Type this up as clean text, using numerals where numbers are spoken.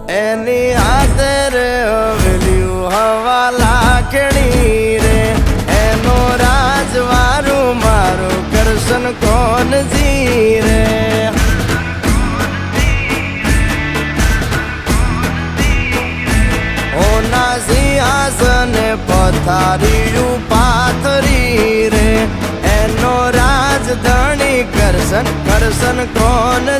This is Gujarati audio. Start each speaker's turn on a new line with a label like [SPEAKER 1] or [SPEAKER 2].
[SPEAKER 1] એની હાથે રે હવેલ્યું હવા લાખણી રે એનો રાજવારું મારું કરશન કોણ જી રે ઓના સિંહાસન પથારીયું પાથરી રે એનો રાજધણી કરશન કરશન કોણ